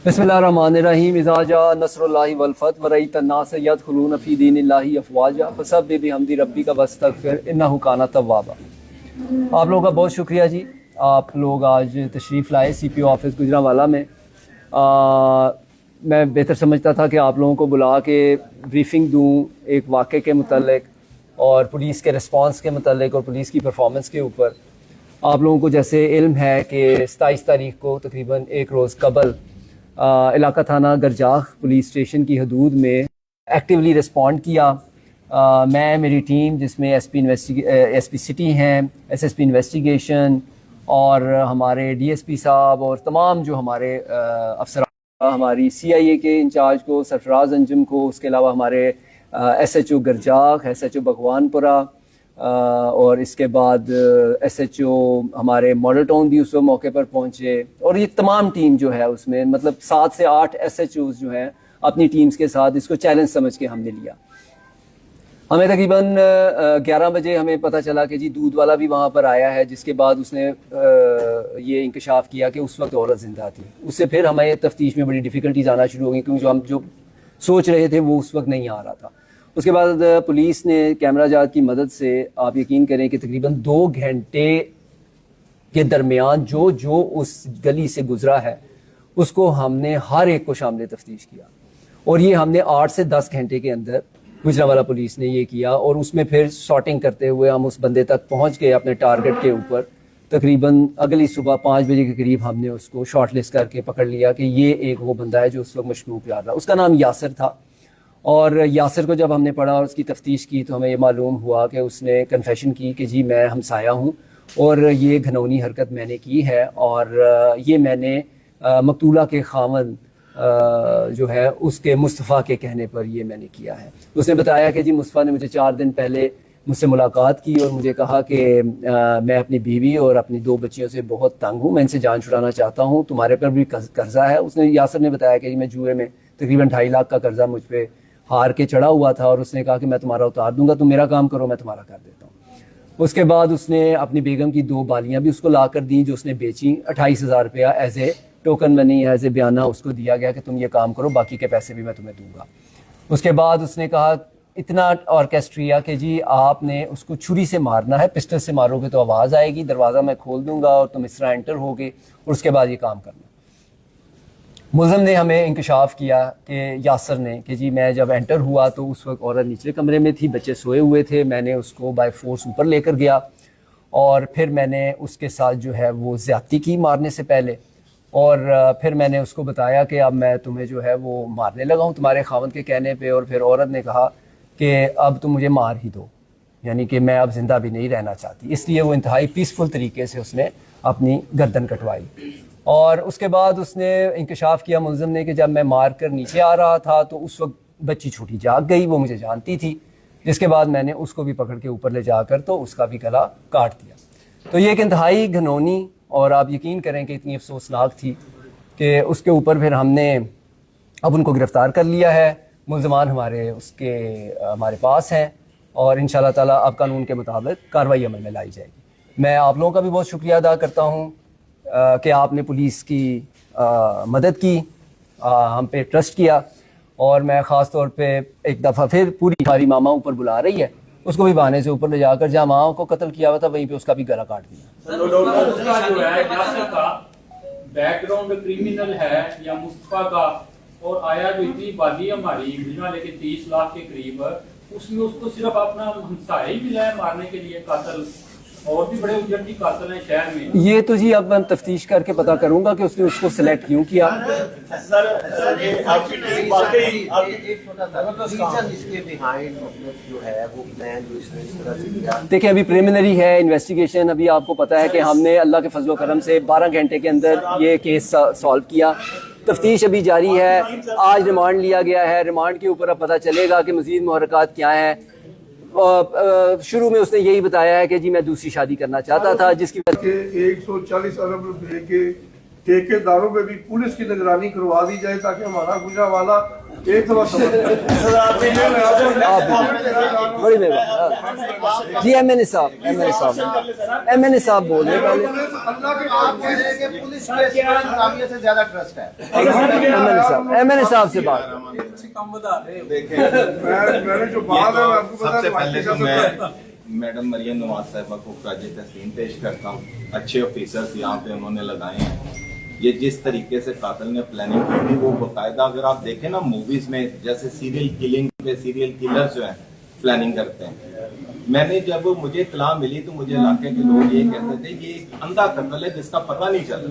बिस्मिल्लाहिर्रहमानिर्रहीम इज़ा जाअ नस्रुल्लाहि वल फतह व रअयत अन्नास यदखुलून फ़ी दीनिल्लाहि अफ़वाजा फसब्बिह बिहम्दि रब्बिका वस्तगफिर इन्नहु काना तव्वाबा। आप लोगों का बहुत शुक्रिया जी, आप लोग आज तशरीफ़ लाए CPO ऑफिस गुजरांवाला में। मैं बेहतर समझता था कि आप लोगों को बुला के ब्रीफिंग दूँ एक वाक़े के मुतल्लिक़ और पुलिस के रिस्पांस के मुतल्लिक़ और पुलिस की परफॉर्मेंस के ऊपर। आप लोगों को जैसे इल्म है कि 27 तारीख को तकरीबन एक रोज़ कबल इलाका थाना गरजाख पुलिस स्टेशन की हदूद में एक्टिवली रिस्पॉन्ड किया। मैं मेरी टीम जिसमें एसपी सिटी हैं, SSP इन्वेस्टिगेशन और हमारे DSP साहब और तमाम जो हमारे अफसर, हमारी CIA के इंचार्ज को सरफराज अंजुम को, उसके अलावा हमारे SHO गरजाख, SHO भगवानपुरा और इसके बाद SHO हमारे मॉडल टाउन भी उस मौके पर पहुंचे। और ये तमाम टीम जो है उसमें मतलब 7 से 8 SHOs जो हैं अपनी टीम्स के साथ इसको चैलेंज समझ के हमने लिया। हमें तकरीबन 11 बजे हमें पता चला कि जी दूध वाला भी वहाँ पर आया है, जिसके बाद उसने ये इंकशाफ किया कि उस वक्त औरत ज़िंदा थी। उससे फिर हमें तफ्तीश में बड़ी डिफ़िकल्टीज आना शुरू हो गई, क्योंकि हम जो सोच रहे थे वो उस वक्त नहीं आ रहा था। उसके बाद पुलिस ने कैमरा जात की मदद से, आप यकीन करें कि तकरीबन 2 घंटे के दरमियान जो जो उस गली से गुजरा है उसको हमने हर एक को शामिल तफ्तीश किया। और ये हमने 8 से 10 घंटे के अंदर गुजरांवाला पुलिस ने ये किया। और उसमें फिर सॉर्टिंग करते हुए हम उस बंदे तक पहुंच गए अपने टारगेट के ऊपर। तकरीबन अगली सुबह 5 बजे के करीब हमने उसको शॉर्ट लिस्ट करके पकड़ लिया कि ये एक वो बंदा है जो उस वक्त मशकूक यार रहा। उसका नाम यासिर था। और यासिर को जब हमने पढ़ा और उसकी तफ्तीश की तो हमें ये मालूम हुआ कि उसने कन्फेशन की कि जी मैं हमसाया हूँ और ये घनौनी हरकत मैंने की है और ये मैंने मकतूला के खामन जो है उसके मुस्तफ़ा के कहने पर ये मैंने किया है। उसने बताया कि जी मुस्तफ़ा ने मुझे 4 दिन पहले मुझसे मुलाकात की और मुझे कहा कि मैं अपनी बीवी और अपनी 2 बच्चियों से बहुत तंग हूँ, मैं इनसे जान छुड़ाना चाहता हूँ, तुम्हारे पर भी कर्जा है। उसने यासिर ने बताया कि जी मैं जुए में तकरीबन 2.5 लाख का कर्जा मुझ पर हार के चढ़ा हुआ था और उसने कहा कि मैं तुम्हारा उतार दूंगा, तुम मेरा काम करो मैं तुम्हारा कर देता हूँ। उसके बाद उसने अपनी बेगम की 2 बालियाँ भी उसको ला कर दी जो उसने बेची। 28,000 रुपया as a token money, as a बयाना उसको दिया गया कि तुम ये काम करो, बाकी के पैसे भी मैं तुम्हें दूंगा। उसके बाद उसने कहा इतना ऑर्केस्ट्रिया कि जी आपने उसको छुरी से मारना है, पिस्टल से मारोगे तो आवाज़ आएगी, दरवाज़ा मैं खोल दूंगा और तुम इस तरह एंटर होगे और उसके बाद ये काम करना। मुल्ज़िम ने हमें इंकशाफ किया कि यासिर ने कि जी मैं जब एंटर हुआ तो उस वक्त औरत निचले कमरे में थी, बच्चे सोए हुए थे, मैंने उसको बाय फोर्स ऊपर लेकर गया और फिर मैंने उसके साथ जो है वो ज़्यादती की मारने से पहले। और फिर मैंने उसको बताया कि अब मैं तुम्हें जो है वो मारने लगा हूँ तुम्हारे खावंद के कहने पे। और फिर औरत ने कहा कि अब तुम मुझे मार ही दो, यानी कि मैं अब ज़िंदा भी नहीं रहना चाहती। इसलिए वो इंतहाई पीसफुल तरीके से उसने अपनी गर्दन कटवाई। और उसके बाद उसने इंकशाफ किया मुल्ज़िम ने कि जब मैं मार कर नीचे आ रहा था तो उस वक्त बच्ची छोटी जाग गई, वो मुझे जानती थी, जिसके बाद मैंने उसको भी पकड़ के ऊपर ले जाकर तो उसका भी गला काट दिया। तो ये एक इंतहाई घनौनी, और आप यकीन करें कि इतनी अफसोसनाक थी कि उसके ऊपर फिर हमने अब उनको गिरफ़्तार कर लिया है। मुल्ज़मान हमारे पास हैं और इंशाअल्लाह ताला अब कानून के मुताबिक कार्रवाई अमल में लाई जाएगी। मैं आप लोगों का भी बहुत शुक्रिया अदा करता हूँ कि आपने पुलिस की मदद की, हम पे ट्रस्ट किया। और मैं ख़ास तौर पे एक दफ़ा फिर पूरी हमारी मामा ऊपर बुला रही है, उसको भी बहाने से ऊपर ले जाकर जहाँ माँ को कत्ल किया हुआ था वहीं पे उसका भी गला काट दिया। उसका जो है यासिर का बैकग्राउंड क्रिमिनल है या मुस्तफा का, और आया जो इतनी बादी हमारी बिना लेके 30 लाख के करीब, उसमें उसको सिर्फ अपना हमसाया ही मिला है मारने के लिए। कातल और भी बड़े उजड़ती कातल हैं शहर में। ये तो जी अब मैं तफ्तीश करके पता करूंगा कि उसने उसको सिलेक्ट क्यों किया। सर इसके बिहाइंड मतलब जो है वो प्लान जो इसने इस तरह से किया। देखिए अभी प्रिलिमिनरी है इन्वेस्टिगेशन। अभी आपको पता है कि हमने अल्लाह के फजलो करम से 12 घंटे के अंदर ये केस सॉल्व किया। तफ्तीश अभी जारी है। आज रिमांड लिया गया है, रिमांड के ऊपर अब पता चलेगा कि मज़ीद मुहर्रकात क्या हैं। शुरू में उसने यही बताया है कि जी मैं दूसरी शादी करना चाहता था, जिसकी वजह से 140 अरब रुपए के ठेकेदारों पे भी पुलिस की निगरानी करवा दी जाए ताकि हमारा गुजरांवाला एक दफा समझ बड़ी मेहरबानी जी। एमएनए साहब बोल रहे हैं पहले। अल्लाह के आप कह रहे हैं कि पुलिस पे इंतजामिया से ज्यादा ट्रस्ट है। एमएनए साहब से बात। मैंने जो बात है मैं आपको बता सबसे दूं, पहले तो सबसे मैं मैडम मरियम नवाज साहिबा को खराज तस्लीम पेश करता हूँ। अच्छे ऑफिसर्स यहाँ पे उन्होंने लगाए हैं। ये जिस तरीके से कातिल ने प्लानिंग की थी वो बाकायदा अगर आप देखें ना मूवीज में, जैसे सीरियल किलिंग पे सीरियल किलर जो है प्लानिंग करते हैं। मैंने जब मुझे इत्तला मिली तो मुझे इलाके के लोग ये कहते थे ये एक अंधा कत्ल है जिसका पता नहीं चला।